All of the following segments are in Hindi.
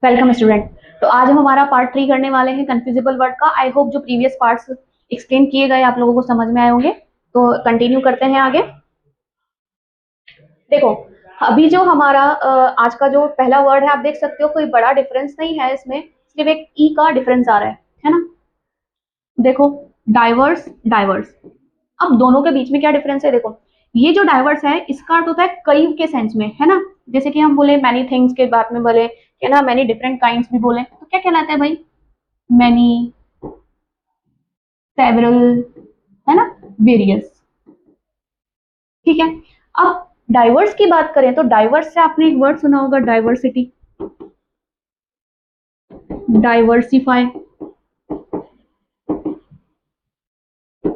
Welcome student. तो आज हम हमारा पार्ट 3 करने वाले हैं कंफ्यूजिबल वर्ड का। आई होप जो प्रीवियस पार्ट्स एक्सप्लेन किए गए आप लोगों को समझ में आए होंगे। तो कंटिन्यू करते हैं आगे। देखो, अभी जो हमारा आज का जो पहला वर्ड है, आप देख सकते हो कोई बड़ा डिफरेंस नहीं है इसमें, सिर्फ एक ई का डिफरेंस आ रहा है ना। देखो, डाइवर्स डाइवर्स। अब दोनों के बीच में क्या डिफरेंस है? देखो, ये जो डाइवर्स है इसका अर्थ होता है कई के सेंस में, है ना। जैसे कि हम बोले मैनी थिंग्स के बाद में बोले, है ना, मैनी डिफरेंट काइंड्स भी बोले, तो क्या कहलाता है भाई? मैनी, सेवरल, है ना, वेरियस। ठीक है। अब डाइवर्स की बात करें तो डाइवर्स से आपने एक वर्ड सुना होगा, डाइवर्सिटी, डाइवर्सिफाई।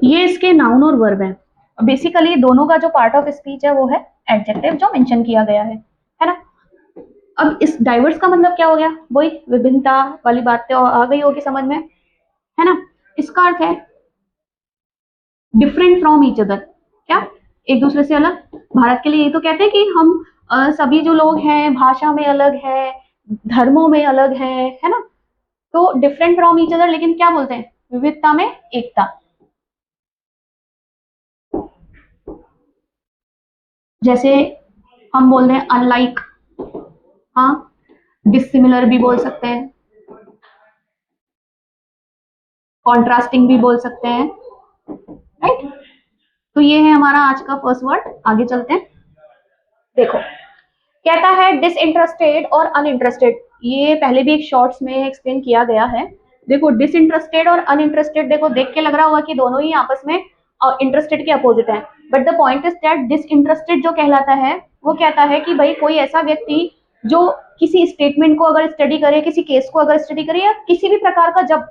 ये इसके नाउन और वर्ब है। बेसिकली दोनों का जो पार्ट ऑफ स्पीच है वो है एडजेक्टिव, जो मेंशन किया गया है ना। अब इस डाइवर्स का मतलब क्या हो गया? वही विभिन्नता वाली बात तो आ गई होगी समझ में, है ना। इसका अर्थ है डिफरेंट फ्रॉम ईच अदर। क्या? एक दूसरे से अलग। भारत के लिए ये तो कहते हैं कि हम सभी जो लोग हैं भाषा में अलग है, धर्मों में अलग है ना। तो डिफरेंट फ्रॉम ईच अदर, लेकिन क्या बोलते हैं? विविधता में एकता। जैसे हम बोल रहे हैं अनलाइक, हाँ, डिसिमिलर भी बोल सकते हैं, कॉन्ट्रास्टिंग भी बोल सकते हैं, राइट। तो ये है हमारा आज का फर्स्ट वर्ड। आगे चलते हैं। देखो, कहता है डिसइंटरेस्टेड और अनइंटरेस्टेड। ये पहले भी एक शॉर्ट्स में एक्सप्लेन किया गया है। देखो, डिसइंटरेस्टेड और अनइंटरेस्टेड, देखो देख के लग रहा होगा कि दोनों ही आपस में इंटरेस्टेड के अपोजिट है। But the point is that disinterested जो कहलाता है वो कहता है कि भाई कोई ऐसा व्यक्ति जो किसी स्टेटमेंट को अगर स्टडी करे, किसी केस को अगर स्टडी करे, या किसी भी प्रकार का जब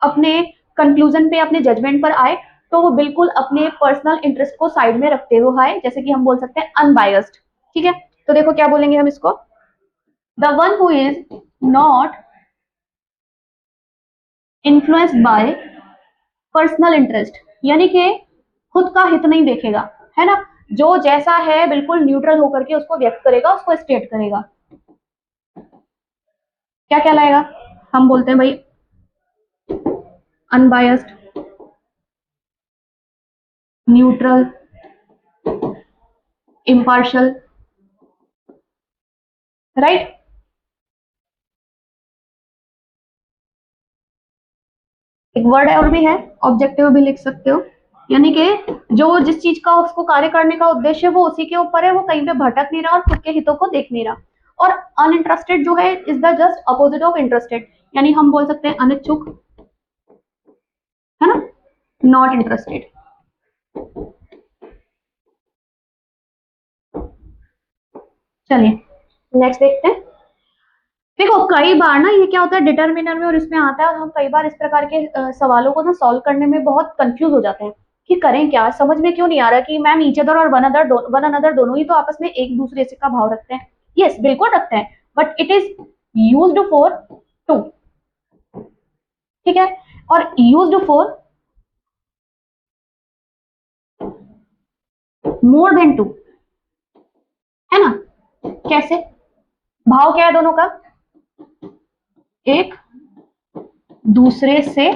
अपने कंक्लूजन पे, अपने जजमेंट पर आए, तो वो बिल्कुल अपने पर्सनल इंटरेस्ट को साइड में रखते हुए आए। जैसे कि हम बोल सकते हैं अनबायस्ड। ठीक है। तो देखो क्या बोलेंगे हम इसको, the one who is not influenced by personal interest, यानी कि खुद का हित नहीं देखेगा, है ना। जो जैसा है बिल्कुल न्यूट्रल होकर के उसको व्यक्त करेगा, उसको स्टेट करेगा। क्या कहलाएगा? हम बोलते हैं भाई अनबायस्ड, न्यूट्रल, इम्पार्शियल, राइट। एक वर्ड और भी है, ऑब्जेक्टिव भी लिख सकते हो, यानी कि जो जिस चीज का उसको कार्य करने का उद्देश्य है वो उसी के ऊपर है, वो कहीं पे भटक नहीं रहा और खुद के हितों को देख नहीं रहा। और अनइंटरेस्टेड जो है is the just opposite of interested, यानी हम बोल सकते हैं अनिच्छुक, है ना, नॉट इंटरेस्टेड। चलिए नेक्स्ट देखते हैं। देखो, कई बार ना ये क्या होता है डिटर्मिनर में और इसमें आता है, और हम कई बार इस प्रकार के सवालों को ना सॉल्व करने में बहुत कंफ्यूज हो जाते हैं कि करें क्या, समझ में क्यों नहीं आ रहा कि मैम ईच अदर और वन अनदर दोनों ही तो आपस में एक दूसरे से का भाव रखते हैं। यस, बिल्कुल रखते हैं, but it is used for to. ठीक है। और used for more than to, है ना। कैसे? भाव क्या है दोनों का? एक दूसरे से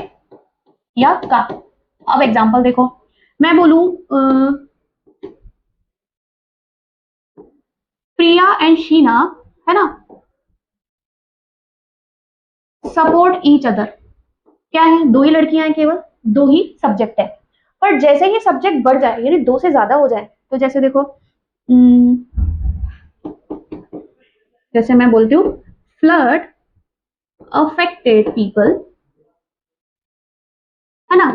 या का। अब एग्जांपल देखो, मैं बोलूं प्रिया एंड शीना, है ना, सपोर्ट ईच अदर। क्या है? दो ही लड़कियां हैं, केवल दो ही सब्जेक्ट है। पर जैसे ही सब्जेक्ट बढ़ जाए, यानी दो से ज्यादा हो जाए, तो जैसे देखो, जैसे मैं बोलती हूँ फ्लड अफेक्टेड पीपल, है ना,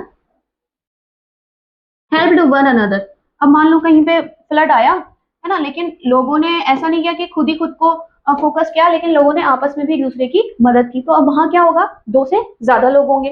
हेल्प्ड वन अनदर। अब मान लो कहीं पे फ्लड आया, है ना, लेकिन लोगों ने ऐसा नहीं किया कि खुद ही खुद को फोकस किया, लेकिन लोगों ने आपस में भी एक दूसरे की मदद की। तो अब वहां क्या होगा? दो से ज्यादा लोग होंगे।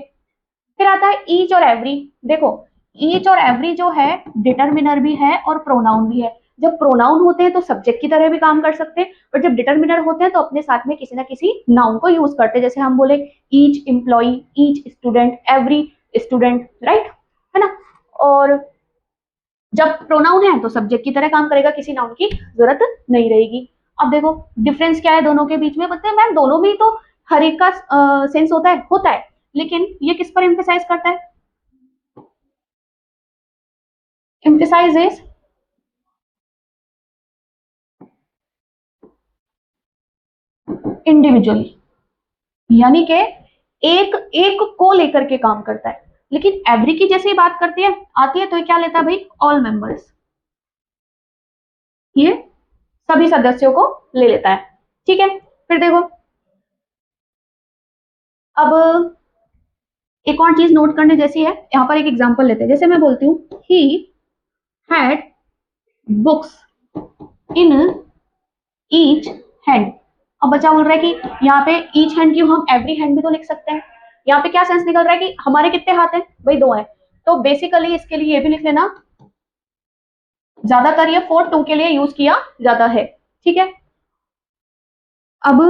फिर आता है ईच और एवरी। देखो, ईच और एवरी जो है डिटरमिनर भी है और प्रोनाउन भी है। जब प्रोनाउन होते हैं तो सब्जेक्ट की तरह भी काम कर सकते हैं, और जब डिटरमिनर होते हैं तो अपने साथ में किसी ना किसी नाउन को यूज करते हैं। जैसे हम बोले each employee, each student, every student, right, है ना। और जब प्रोनाउन है तो सब्जेक्ट की तरह काम करेगा, किसी नाउन की जरूरत नहीं रहेगी। अब देखो डिफरेंस क्या है दोनों के बीच में, बताते हैं मैम दोनों में ही तो हर एक का सेंस होता है, लेकिन ये किस पर एम्फेसाइज करता है? एम्फेसाइजेस इंडिविजुअली, यानी कि एक एक को लेकर के काम करता है। लेकिन एवरी की जैसे ही बात करती है आती है तो ये क्या लेता है भाई? ऑल मेंबर्स, ये सभी सदस्यों को ले लेता है। ठीक है, फिर देखो अब एक और चीज नोट करने जैसी है, यहाँ पर एक एग्जांपल लेते हैं। जैसे मैं बोलती हूँ he had books in each hand. अब बच्चा बोल रहा है कि यहाँ पे ईच हैंड क्यों, हम एवरी हैंड भी तो लिख सकते हैं। यहाँ पे क्या सेंस निकल रहा है कि हमारे कितने हाथ हैं भाई? 2 हैं। तो बेसिकली इसके लिए ये भी लिख लेना, ज्यादातर ये फॉर टू के लिए यूज किया जाता है। ठीक है, अब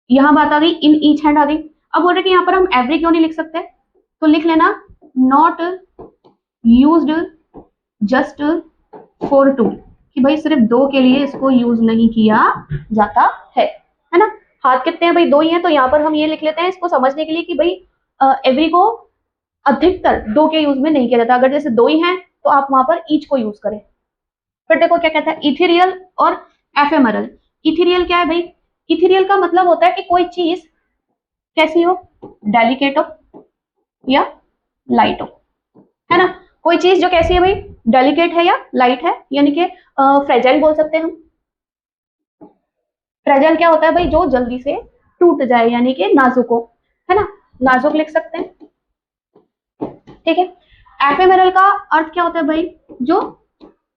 यहां बात आ गई, इन ईच हैंड आ गई। अब बोल रहे कि यहाँ पर हम एवरी क्यों नहीं लिख सकते? तो लिख लेना not used just for to, कि भाई सिर्फ 2 के लिए इसको यूज नहीं किया जाता है ना। हाथ कितने हैं भाई? 2 ही हैं, तो यहाँ पर हम ये लिख लेते हैं इसको समझने के लिए कि भाई एवरी को अधिकतर 2 के यूज में नहीं किया जाता। अगर जैसे 2 ही हैं तो आप वहां पर ईच को यूज करें। फिर देखो क्या कहता है, इथेरियल और एफेमरल। इथेरियल क्या है भाई? इथेरियल का मतलब होता है कि कोई चीज कैसी हो? डेलिकेट हो या लाइट हो, है ना। कोई चीज जो कैसी है भाई? डेलिकेट है या लाइट है, यानी कि फ्रेजाइल बोल सकते हैं हम। फ्रेजाइल क्या होता है भाई? जो जल्दी से टूट जाए, यानी कि नाजुक हो, है ना। नाजुक लिख सकते हैं। ठीक है, एफेमेरल का अर्थ क्या होता है भाई? जो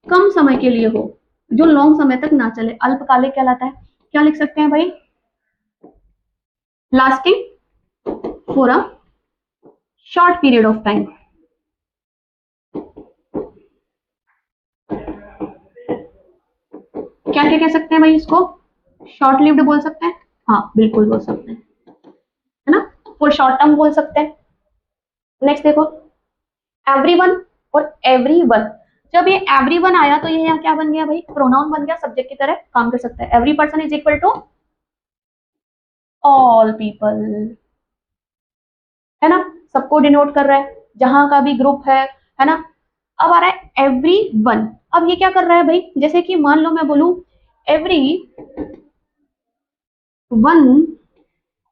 कम समय के लिए हो, जो लॉन्ग समय तक ना चले, अल्पकालिक कहलाता है। क्या लिख सकते हैं भाई? Lasting for a short period of time. क्या क्या कह सकते हैं भाई इसको? शॉर्ट लिव्ड बोल सकते हैं, हाँ बिल्कुल बोल सकते हैं, है ना। फॉर शॉर्ट टर्म बोल सकते हैं। नेक्स्ट देखो एवरीवन और एवरीवन। जब ये एवरीवन आया तो ये यहाँ क्या बन गया भाई? प्रोनाउन बन गया, सब्जेक्ट की तरह काम कर सकता है। Every person is equal to all people, है ना, सबको डिनोट कर रहा है, जहां का भी ग्रुप है ना। अब आ रहा है एवरी वन। अब ये क्या कर रहा है भाई? जैसे कि मान लो मैं बोलूं एवरी वन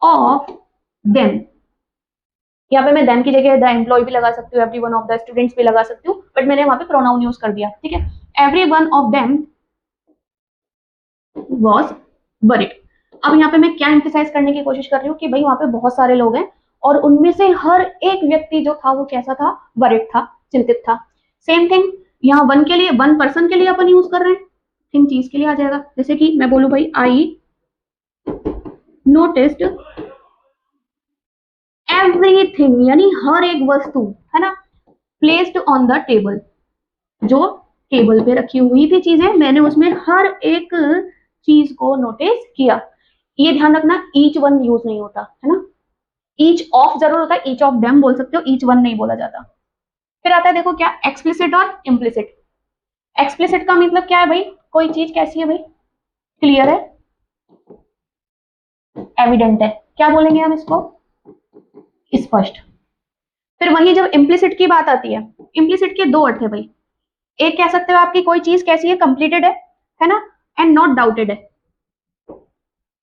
ऑफ देम, यहाँ पे मैं देम की जगह द एम्प्लॉय भी लगा सकती हूँ, every one of the students भी लगा सकती हूँ, बट मैंने वहां पे प्रोनाउन यूज कर दिया। ठीक है, every one of them was worried. अब यहाँ पे मैं क्या एम्फेसाइज करने की कोशिश कर रही हूँ कि भाई वहां पे बहुत सारे लोग हैं और उनमें से हर एक व्यक्ति जो था वो कैसा था? वरिड था, चिंतित था। सेम थिंग यहाँ वन के लिए, वन पर्सन के लिए अपन यूज कर रहे हैं, थिंग चीज के लिए आ जाएगा। जैसे कि मैं बोलूं भाई आई नोटिस्ड एवरीथिंग, यानी हर एक वस्तु, है ना, प्लेस्ड ऑन द टेबल, जो टेबल पे रखी हुई थी चीजें, मैंने उसमें हर एक चीज को नोटिस किया। ये ध्यान रखना ईच वन यूज नहीं होता, है ना। ईच ऑफ जरूर होता है, ईच ऑफ देम बोल सकते हो, ईच वन नहीं बोला जाता। फिर आता है देखो क्या, एक्सप्लिसिट और इम्प्लिसिट। एक्सप्लिसिट का मतलब क्या है भाई? कोई चीज कैसी है भाई? क्लियर है, एविडेंट है, क्या बोलेंगे हम इसको? स्पष्ट। फिर वही जब इम्प्लिसिट की बात आती है, इम्प्लिसिट के 2 अर्थ है भाई। एक कह सकते हो आपकी कोई चीज कैसी है? कंप्लीटेड है ना, एंड नॉट डाउटेड है।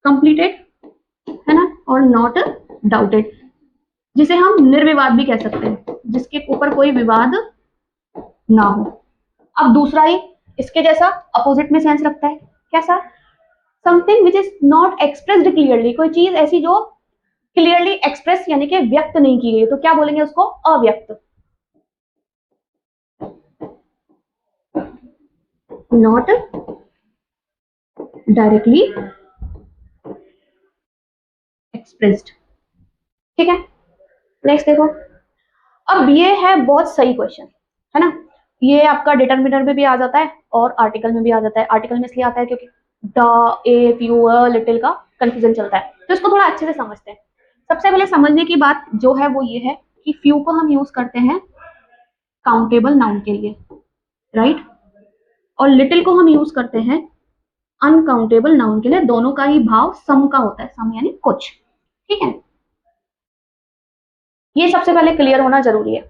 कंप्लीटेड, है ना, और नॉट डाउटेड, जिसे हम निर्विवाद भी कह सकते हैं, जिसके ऊपर कोई विवाद ना हो। अब दूसरा ही इसके जैसा अपोजिट में सेंस रखता है, कैसा? Something which is not expressed clearly, कोई चीज ऐसी जो क्लियरली एक्सप्रेस यानी कि व्यक्त नहीं की गई, तो क्या बोलेंगे उसको? अव्यक्त, नॉट डायरेक्टली एक्सप्रेस्ड। ठीक है, नेक्स्ट देखो। अब ये है बहुत सही क्वेश्चन, है ना। ये आपका डिटर्मिनर में भी आ जाता है और आर्टिकल में भी आ जाता है। आर्टिकल में इसलिए आता है क्योंकि द, ए, फ्यू, लिटिल का कंफ्यूजन चलता है, तो इसको थोड़ा अच्छे से समझते हैं। सबसे पहले समझने की बात जो है वो ये है कि फ्यू को हम यूज करते हैं काउंटेबल नाउन के लिए, राइट, और लिटिल को हम यूज करते हैं अनकाउंटेबल नाउन के लिए दोनों का ही भाव सम का होता है, सम यानी कुछ। ठीक है, ये सबसे पहले क्लियर होना जरूरी है।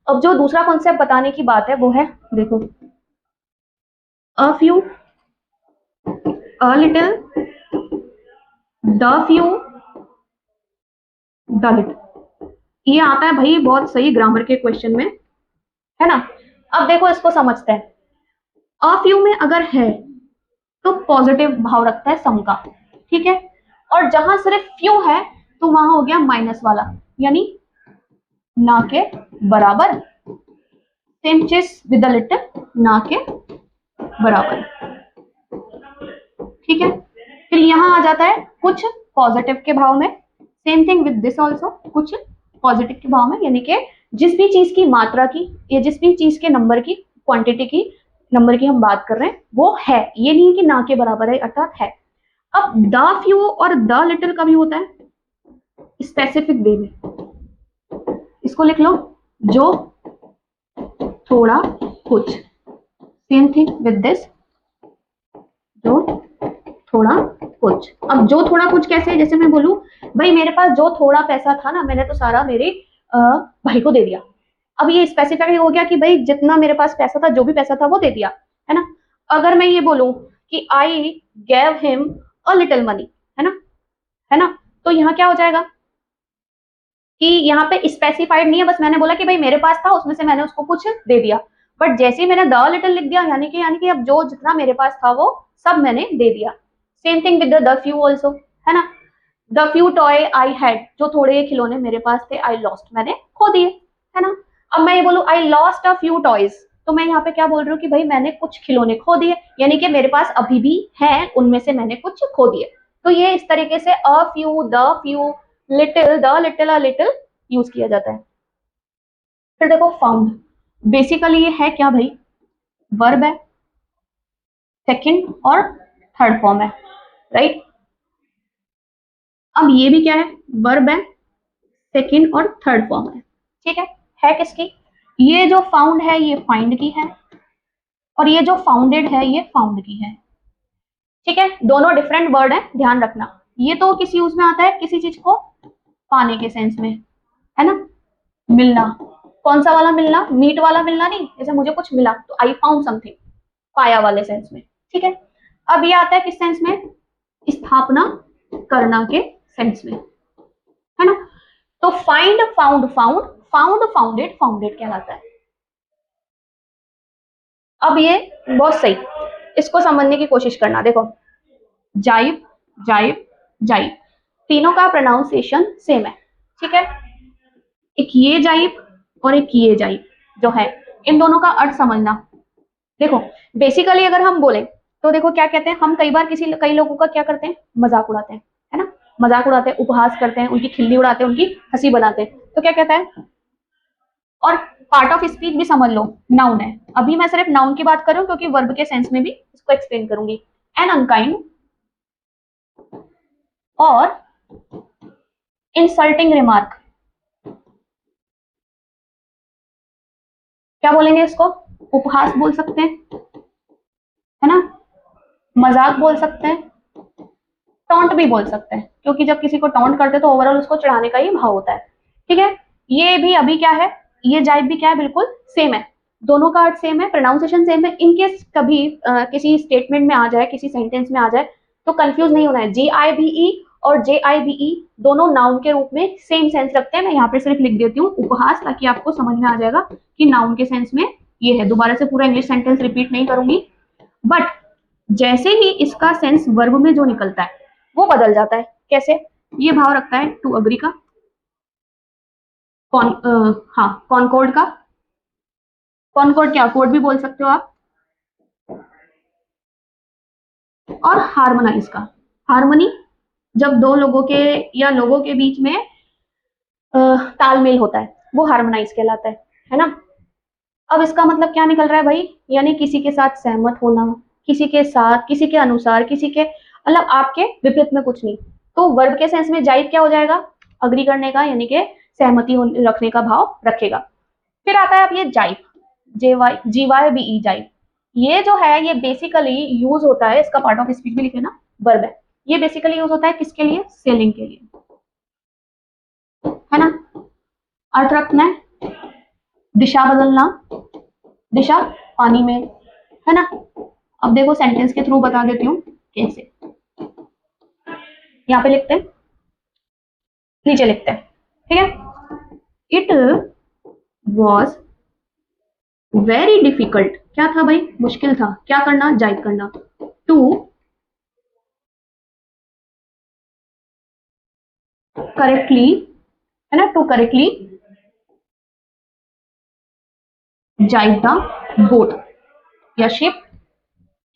अब जो दूसरा कॉन्सेप्ट बताने की बात है वो है, देखो, a few, a little, the few, the little. ये आता है भाई बहुत सही ग्रामर के क्वेश्चन में, है ना। अब देखो इसको समझते हैं। अ फ्यू में अगर है तो पॉजिटिव भाव रखता है सम का, ठीक है। और जहां सिर्फ फ्यू है तो वहां हो गया माइनस वाला, यानी ना के बराबर। सेम चीज विद द लिटिल, ना के बराबर, ठीक है। फिर यहां आ जाता है कुछ पॉजिटिव के भाव में, same thing with this also, कुछ पॉजिटिव के भाव में, यानी कि जिस भी चीज की मात्रा की या जिस भी चीज के नंबर की, क्वांटिटी की, नंबर की हम बात कर रहे हैं वो है, ये नहीं कि ना के बराबर है, अर्थात है। अब द फ्यू और द लिटिल का भी होता है स्पेसिफिक वे में, इसको लिख लो, जो थोड़ा कुछ, सेम थिंग विद दिस, जो थोड़ा कुछ। अब जो थोड़ा कुछ कैसे, जैसे मैं बोलूं भाई मेरे पास जो थोड़ा पैसा था ना, मैंने तो सारा मेरे भाई को दे दिया। अब ये स्पेसिफाई हो गया कि भाई जितना मेरे पास पैसा था, जो भी पैसा था वो दे दिया, है ना। अगर मैं ये बोलूं कि I gave him a little money, है ना, है ना, तो यहाँ क्या हो जाएगा कि यहाँ पे स्पेसिफाइड नहीं है, बस मैंने बोला कि भाई मेरे पास था, उसमें से मैंने उसको कुछ दे दिया। बट जैसे ही मैंने द लिटिल लिख दिया, यानी कि अब जो जितना मेरे पास था वो सब मैंने दे दिया। Same thing with the few also, है ना। The few toy I had, जो थोड़े खिलौने मेरे पास थे, आई लॉस्ट, मैंने खो दिए, है ना। अब मैं ये बोलूं I lost a few toys, तो मैं यहाँ पे क्या बोल रही हूँ कि भाई मैंने कुछ खिलौने खो दिए, यानी कि मेरे पास अभी भी है, उनमें से मैंने कुछ खो दिए। तो ये इस तरीके से a few, the few, little, the little, a little use किया जाता है। फिर देखो फाउंड, बेसिकली ये है क्या भाई, वर्ब है, सेकंड और थर्ड फॉर्म है, राइट। अब ये भी क्या है, वर्ब है, सेकंड और थर्ड फॉर्म है, ठीक है किसकी, ये जो फाउंड है ये फाइंड की है, और ये जो फाउंडेड है ये फाउंड की है, ठीक है। दोनों डिफरेंट वर्ड है, ध्यान रखना। ये तो किस यूज में आता है, किसी चीज को पाने के सेंस में, है ना, मिलना। कौन सा वाला मिलना, मीट वाला मिलना नहीं, जैसे मुझे कुछ मिला तो आई फाउंड समथिंग, पाया वाले सेंस में, ठीक है। अब ये आता है किस सेंस में, स्थापना करना के सेंस में, है ना। तो find, found, found, found, founded, founded कहलाता है। अब ये बहुत सही, इसको समझने की कोशिश करना। देखो, जाइब, जाइब, जाइब, तीनों का प्रोनाउंसिएशन सेम है, ठीक है। एक ये जाइब और एक ये जाइब जो है, इन दोनों का अर्थ समझना। देखो बेसिकली अगर हम बोले तो देखो क्या कहते हैं हम, कई बार कई लोगों का क्या करते हैं, मजाक उड़ाते हैं, है ना, मजाक उड़ाते हैं, उपहास करते हैं, उनकी खिल्ली उड़ाते हैं, उनकी हंसी बनाते हैं, तो क्या कहता है। और पार्ट ऑफ स्पीच भी समझ लो, नाउन है। अभी मैं सिर्फ नाउन की बात कर रही हूँ क्योंकि वर्ब के सेंस में भी इसको एक्सप्लेन करूंगी। एन अनकाइंड और इंसल्टिंग रिमार्क, क्या बोलेंगे इसको, उपहास बोल सकते हैं, है ना, मजाक बोल सकते हैं, टॉन्ट भी बोल सकते हैं, क्योंकि जब किसी को टॉन्ट करते हैं तो ओवरऑल उसको चढ़ाने का ही भाव होता है, ठीक है। ये भी अभी क्या है, ये जाइब भी क्या है, बिल्कुल सेम है, दोनों का अर्थ सेम है, प्रोनाउंसिएशन सेम है। इनकेस कभी किसी स्टेटमेंट में आ जाए, किसी सेंटेंस में आ जाए तो कंफ्यूज नहीं होना है, JIBE और JIBE दोनों नाउन के रूप में सेम सेंस रखते हैं। मैं यहाँ पे सिर्फ लिख देती हूँ उपहास, ताकि आपको समझ में आ जाएगा कि नाउन के सेंस में ये है। दोबारा से पूरा इंग्लिश सेंटेंस रिपीट नहीं करूंगी, बट जैसे ही इसका सेंस वर्ब में जो निकलता है वो बदल जाता है। कैसे, ये भाव रखता है टू अग्री का, हाँ कॉनकॉर्ड का, कॉनकॉर्ड क्या कोड भी बोल सकते हो आप, और हार्मोनाइज का। हार्मनी जब दो लोगों के या लोगों के बीच में तालमेल होता है वो हार्मोनाइज कहलाता है ना। अब इसका मतलब क्या निकल रहा है भाई, यानी किसी के साथ सहमत होना, किसी के साथ, किसी के अनुसार, किसी के मतलब आपके विपरीत में कुछ नहीं। तो वर्ब के सेंस में जाइब क्या हो जाएगा, अग्री करने का, यानी कि सहमति रखने का भाव रखेगा। फिर आता है अब ये जाइब, JYBE जाइब, ये जो है ये बेसिकली यूज होता है, इसका पार्ट ऑफ स्पीच भी लिखे ना, वर्ब है। ये बेसिकली यूज होता है किसके लिए? सेलिंग के लिए, है ना। अर्थ रखना है, दिशा बदलना, दिशा पानी में, है ना। अब देखो सेंटेंस के थ्रू बता देती हूँ कैसे। यहाँ पे लिखते हैं, नीचे लिखते हैं, ठीक है। इट वॉज वेरी डिफिकल्ट, क्या था भाई? मुश्किल था। क्या करना? जाहिर करना। टू करेक्टली, है ना, टू करेक्टली जाइड द बोट या शिप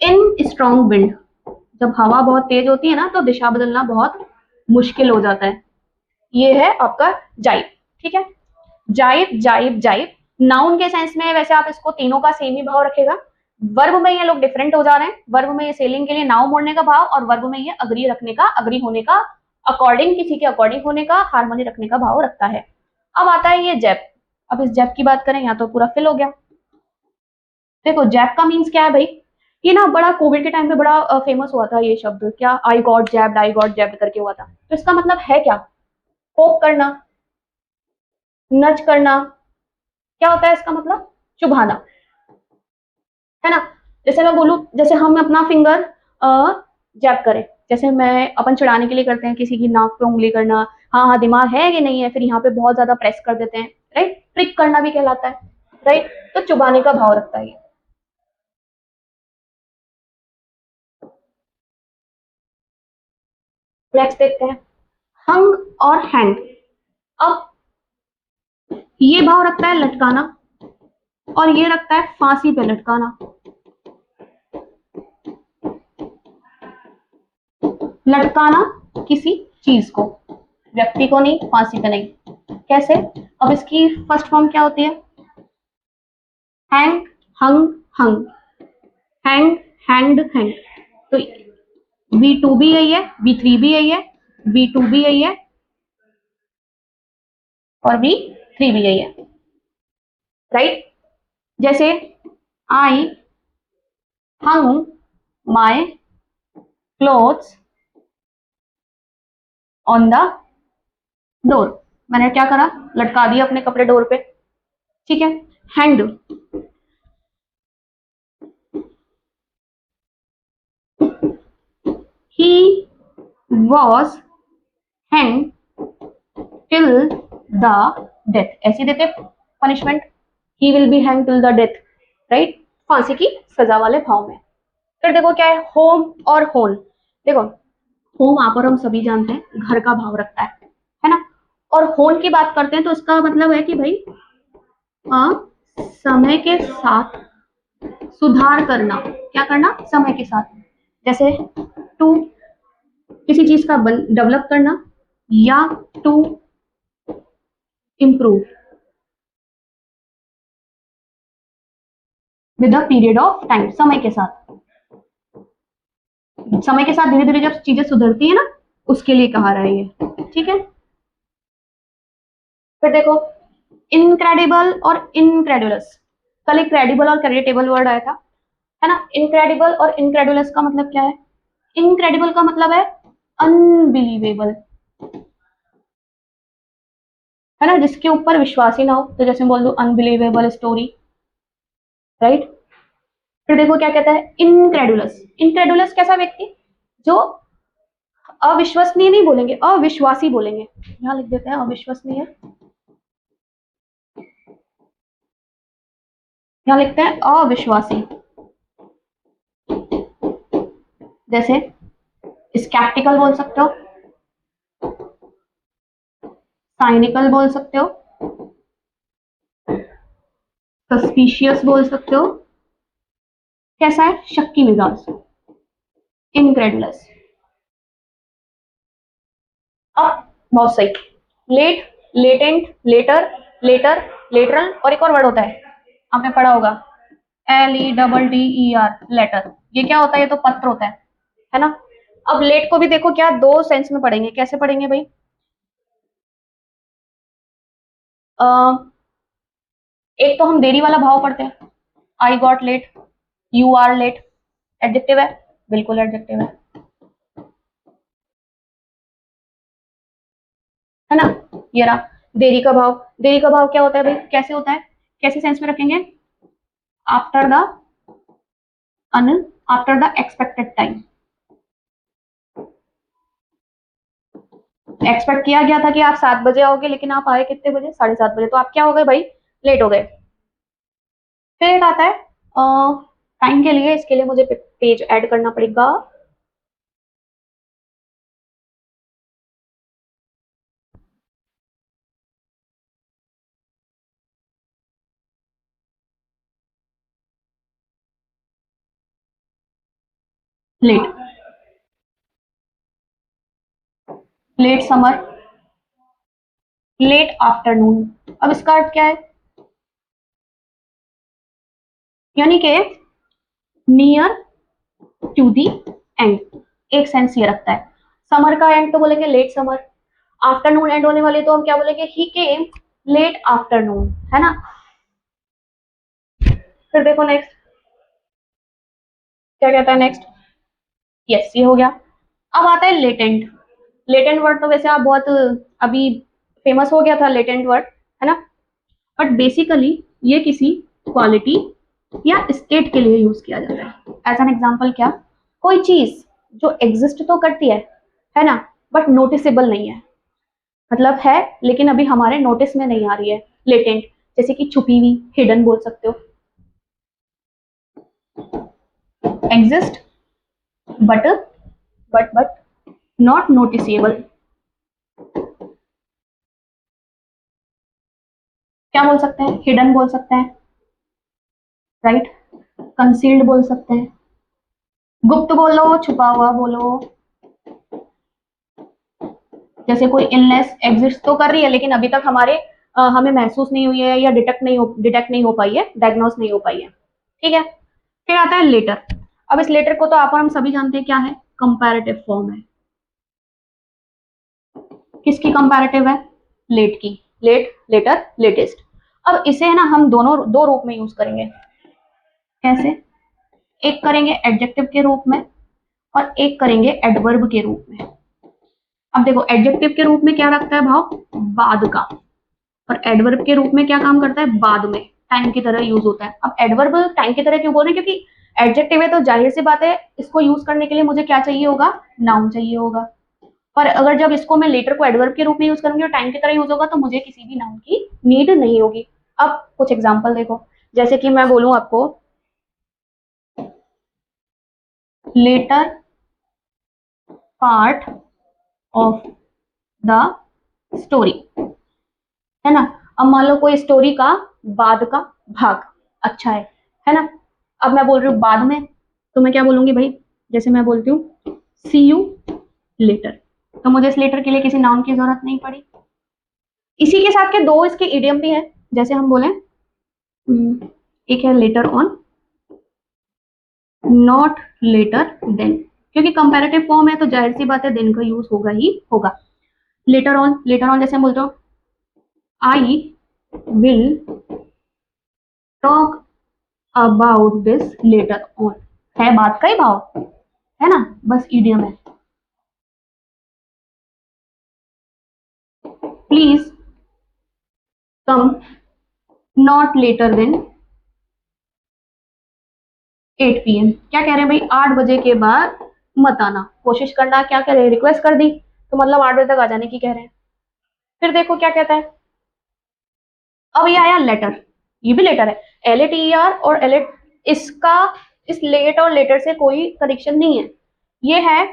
इन स्ट्रॉन्ग विंड। जब हवा बहुत तेज होती है ना तो दिशा बदलना बहुत मुश्किल हो जाता है। ये है आपका जाइब, ठीक है। जाइब जाइब जाइब नाउन के सेंस में वैसे आप इसको तीनों का सेम ही भाव रखेगा। वर्ब में ये लोग डिफरेंट हो जा रहे हैं। वर्ब में ये सेलिंग के लिए नाउ मोड़ने का भाव, और वर्ब में ये अग्री रखने का, अग्री होने का, अकॉर्डिंग किसी के अकॉर्डिंग होने का, हार्मोनी रखने का भाव रखता है। अब आता है ये जैप। अब इस जैप की बात करें, यहाँ तो पूरा फिल हो गया। देखो जैप का मीन्स क्या है भाई? ये ना बड़ा कोविड के टाइम पे बड़ा फेमस हुआ था ये शब्द, क्या? आई गॉट जैब्ड, आई गॉट जैब्ड करके हुआ था। तो इसका मतलब है क्या? पोक करना, नच करना। क्या होता है इसका मतलब? चुभाना, है ना। जैसे मैं बोलूं, जैसे हम अपना फिंगर जैब करें, जैसे मैं अपन चिढ़ाने के लिए करते हैं किसी की नाक पे उंगली करना, हाँ हाँ दिमाग है कि नहीं है, फिर यहाँ पे बहुत ज्यादा प्रेस कर देते हैं, राइट। ट्रिक करना भी कहलाता है, राइट। तो चुभाने का भाव रखता है ये। नेक्स्ट देखते हैं, हंग और हैंग। अब ये भाव रखता है लटकाना, और ये रखता है फांसी पे लटकाना। लटकाना किसी चीज को, व्यक्ति को नहीं, फांसी पे नहीं। कैसे? अब इसकी फर्स्ट फॉर्म क्या होती है? हैंग, हंग, हंग, हैंग, हैंग्ड, हैंग। तो V2 भी यही है, V3 भी यही है, V2 भी यही है, और V3 भी यही है, राइट। जैसे I hung my clothes on the door. मैंने क्या करा? लटका दिया अपने कपड़े डोर पे, ठीक है। Hanged, he was hang till the death. ऐसी देते punishment, he will be hang till the death, right. फांसी की सजा वाले भाव में। फिर देखो क्या है, होम और होन। देखो होम आप और हम सभी जानते हैं घर का भाव रखता है ना। और होन की बात करते हैं तो इसका मतलब है कि भाई समय के साथ सुधार करना। क्या करना? समय के साथ। जैसे टू किसी चीज का डेवलप करना, या to improve with a period of time. समय के साथ, समय के साथ धीरे धीरे जब चीजें सुधरती है ना, उसके लिए कहा रहा है ये, ठीक है। फिर देखो इनक्रेडिबल और इनक्रेडुलस। कल एक क्रेडिबल और क्रेडिटेबल वर्ड आया था, है ना। इनक्रेडिबल और इनक्रेडुलस का मतलब क्या है? इनक्रेडिबल का मतलब है अनबिलीवेबल, है ना, जिसके ऊपर विश्वास ही ना हो। तो जैसे बोल दो अनबिलीवेबल स्टोरी, राइट। फिर देखो क्या कहता है, इनक्रेडुलस। इनक्रेडुलस कैसा व्यक्ति? जो अविश्वसनीय नहीं बोलेंगे, अविश्वासी बोलेंगे। यहाँ लिख देते हैं अविश्वसनीय, यहाँ लिखते हैं अविश्वासी। जैसे स्कैप्टिकल बोल सकते हो, साइनिकल बोल सकते हो, सस्पिशियस बोल सकते हो। कैसा है? शक्की मिजाज, इनक्रेडुलस। अब बहुत सही, late, latent, later, later, lateral, और एक और वर्ड होता है आपने पढ़ा होगा, LETTER, लेटर। ये क्या होता है? ये तो पत्र होता है ना। अब लेट को भी देखो क्या दो सेंस में पढ़ेंगे। कैसे पढ़ेंगे भाई? एक तो हम देरी वाला भाव पढ़ते हैं, I got late, you are late adjective है, बिल्कुल एडजेक्टिव है ना। ये रहा देरी का भाव। देरी का भाव क्या होता है भाई, कैसे होता है, कैसे सेंस में रखेंगे, after the un after the expected time. Expect किया गया था कि आप 7 बजे आओगे, लेकिन आप आए कितने बजे, 7:30 बजे, तो आप क्या हो गए भाई, लेट हो गए। फिर एक आता है टाइम के लिए, इसके लिए मुझे पेज ऐड करना पड़ेगा। Late, late summer, late afternoon. अब इसका अर्थ क्या है, यानी कि नियर टू दी एंड, एक सेंस ये रखता है। समर का एंड तो बोलेंगे लेट समर, आफ्टरनून एंड होने वाले तो हम क्या बोलेंगे, ही केम लेट आफ्टरनून, है ना। फिर देखो नेक्स्ट क्या कहता है, नेक्स्ट यस ये हो गया। अब आता है लेटेंट। लेटेंट वर्ड तो वैसे आप बहुत अभी फेमस हो गया था लेटेंट वर्ड, है ना। बट बेसिकली ये किसी क्वालिटी या स्टेट के लिए यूज किया जाता है। एज एन एग्जाम्पल क्या, कोई चीज जो एग्जिस्ट तो करती है ना, बट नोटिसेबल नहीं है, मतलब है लेकिन अभी हमारे नोटिस में नहीं आ रही है, लेटेंट। जैसे कि छुपी हुई, हिडन बोल सकते हो। Exist but but not noticeable, क्या बोल सकते हैं, हिडन बोल सकते हैं, राइट। कंसील्ड बोल सकते हैं, गुप्त बोलो, छुपा हुआ बोलो। जैसे कोई इलनेस एग्जिस्ट तो कर रही है, लेकिन अभी तक हमें महसूस नहीं हुई है, या डिटेक्ट नहीं हो पाई है, डायग्नोस नहीं हो पाई है, ठीक है। फिर आता है लेटर। अब इस लेटर को तो आप और हम सभी जानते हैं क्या है, कंपैरेटिव फॉर्म है। किसकी कंपैरेटिव है, लेट की, लेट, लेटर, लेटेस्ट। अब इसे है ना हम दोनों दो रूप में यूज करेंगे। कैसे, एक करेंगे एडजेक्टिव के रूप में और एक करेंगे एडवर्ब के रूप में। अब देखो एडजेक्टिव के रूप में क्या रखता है भाव, बाद का, और एडवर्ब के रूप में क्या काम करता है, बाद में, टाइम की तरह यूज होता है। अब एडवर्ब टाइम की तरह क्यों बोल रहे हैं, क्योंकि एडजेक्टिव है तो जाहिर सी बात है इसको यूज करने के लिए मुझे क्या चाहिए होगा, नाउन चाहिए होगा। पर अगर जब इसको मैं लेटर को एडवर्ब के रूप में यूज करूंगी और टाइम की तरह यूज होगा, तो मुझे किसी भी नाउन की नीड नहीं होगी। अब कुछ एग्जाम्पल देखो, जैसे कि मैं बोलूं आपको, latter part of the story, है ना। अब मान लो कोई स्टोरी का बाद का भाग अच्छा है ना। अब मैं बोल रही हूँ बाद में, तो मैं क्या बोलूंगी भाई, जैसे मैं बोलती हूँ सी यू लेटर, तो मुझे इस लेटर के लिए किसी नाउन की जरूरत नहीं पड़ी। इसी के साथ के दो इसके इडियम भी हैं, जैसे हम बोले एक है later on, not later than, क्योंकि कंपैरेटिव फॉर्म है तो जाहिर सी बात है देन का यूज होगा ही होगा। लेटर ऑन, लेटर ऑन जैसे हम बोलते हो I will talk about this later on, है बात का ही भाव, है ना, बस इडियम है। Please come not later than 8 PM, क्या कह रहे हैं भाई, 8 बजे के बाद मत आना, कोशिश करना, क्या कह रहे हैं, रिक्वेस्ट कर दी तो मतलब 8 बजे तक आ जाने की कह रहे हैं। फिर देखो क्या कहता है, अब ये आया लेटर, ये भी लेटर है, LATER और एलेट, इसका इस लेट और लेटर से कोई कनेक्शन नहीं है। ये है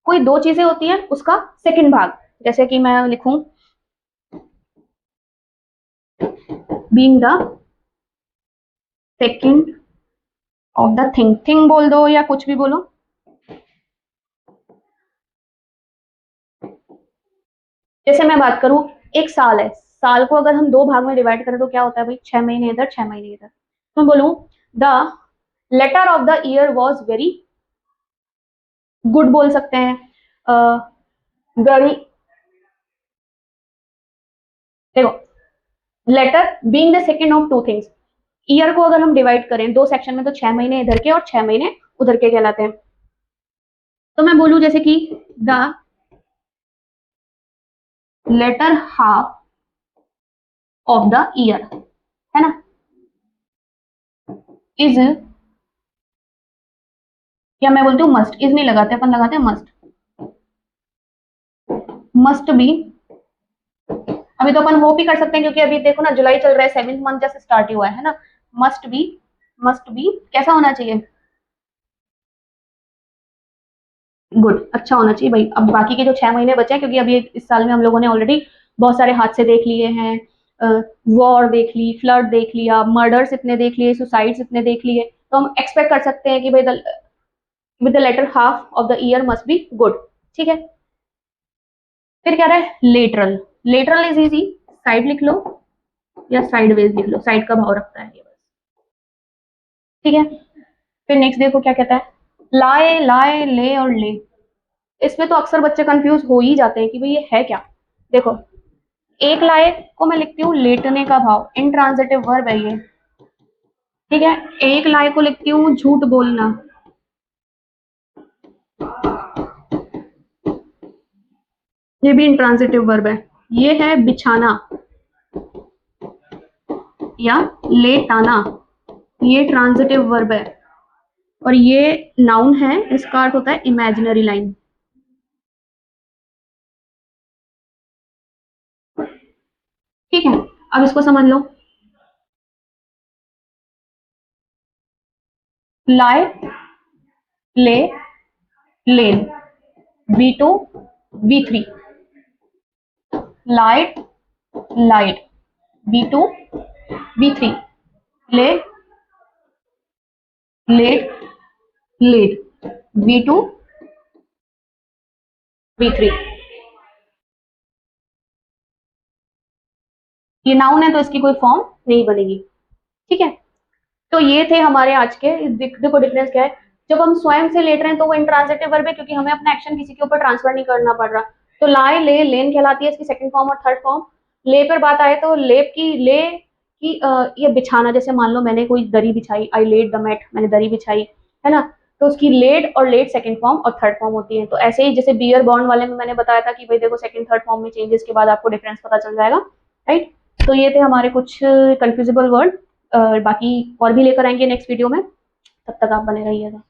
कोई दो चीजें होती हैं उसका सेकंड भाग, जैसे कि मैं लिखूं being the second of the thing, thing बोल दो या कुछ भी बोलो। जैसे मैं बात करूं, एक साल है, साल को अगर हम दो भाग में डिवाइड करें तो क्या होता है भाई, 6 महीने इधर 6 महीने इधर। तो मैं बोलूं the latter of the year was very good बोल सकते हैं, वेरी, देखो latter being the second of two things, year को अगर हम डिवाइड करें दो सेक्शन में तो 6 महीने इधर के और 6 महीने उधर के कहलाते हैं। तो मैं बोलूं जैसे कि the latter half of the year, है ना, इज, या मैं बोलती हूँ मस्ट, इज नहीं लगाते अपन, लगाते हैं मस्ट, मस्ट बी। अभी तो अपन होप ही कर सकते हैं क्योंकि अभी देखो ना जुलाई चल रहा है, 7th मंथ जैसे स्टार्ट ही हुआ है ना। मस्ट बी, मस्ट बी कैसा होना चाहिए, गुड, अच्छा होना चाहिए भाई। अब बाकी के जो 6 महीने बचे हैं, क्योंकि अभी इस साल में हम लोगों ने ऑलरेडी बहुत सारे हादसे देख लिए हैं, वॉर देख ली, फ्लड देख लिया, मर्डर्स इतने देख लिए, सुसाइड्स इतने देख लिए, तो हम एक्सपेक्ट कर सकते हैं कि भाई with the latter half of the year must be good. ठीक है, फिर क्या रहा है lateral. Lateral is easy, side लिख लो या साइड वेज लिख लो, साइड का भाव रखता है ये बस। ठीक है, फिर नेक्स्ट देखो क्या कहता है, लाए, लाए, ले और ले। इसमें तो अक्सर बच्चे कंफ्यूज हो ही जाते हैं कि भाई ये है क्या। देखो, एक लाए को मैं लिखती हूँ लेटने का भाव, इंट्रांजिटिव वर्ब है ये। ठीक है, एक लाए को लिखती हूँ झूठ बोलना, ये भी इंट्रांजिटिव वर्ब है। ये है बिछाना या लेटाना, ये ट्रांजिटिव वर्ब है। और ये नाउन है, इसका अर्थ होता है इमेजिनरी लाइन। ठीक है, अब इसको समझ लो, लाए, ले, लेन, V2 V3, light, light, V2 V3, ले, लेट, लेट, V2 V3। ये नाउन है तो इसकी कोई फॉर्म नहीं बनेगी। ठीक है, तो ये थे हमारे आज के। देखो डिफरेंस क्या है, जब हम स्वयं से लेट रहे हैं तो वो इंट्रांजिटिव वर्ब है क्योंकि हमें अपना एक्शन किसी के ऊपर ट्रांसफर नहीं करना पड़ रहा। तो लाए, ले, लेन कहलाती है इसकी सेकंड फॉर्म और थर्ड फॉर्म। ले पर बात आए तो लेप की, ले की ये बिछाना, जैसे मान लो मैंने कोई दरी बिछाई, आई लेड द मैट, मैंने दरी बिछाई, है ना, तो उसकी लेड और लेड सेकंड फॉर्म और थर्ड फॉर्म होती है। तो ऐसे ही जैसे बियर बॉन्ड वाले में मैंने बताया था कि भाई देखो सेकंड थर्ड फॉर्म में चेंजेस के बाद आपको डिफरेंस पता चल जाएगा। राइट, तो ये थे हमारे कुछ कंफ्यूजिबल वर्ड। बाकी और भी लेकर आएंगे नेक्स्ट वीडियो में, तब तक आप बने रहिएगा।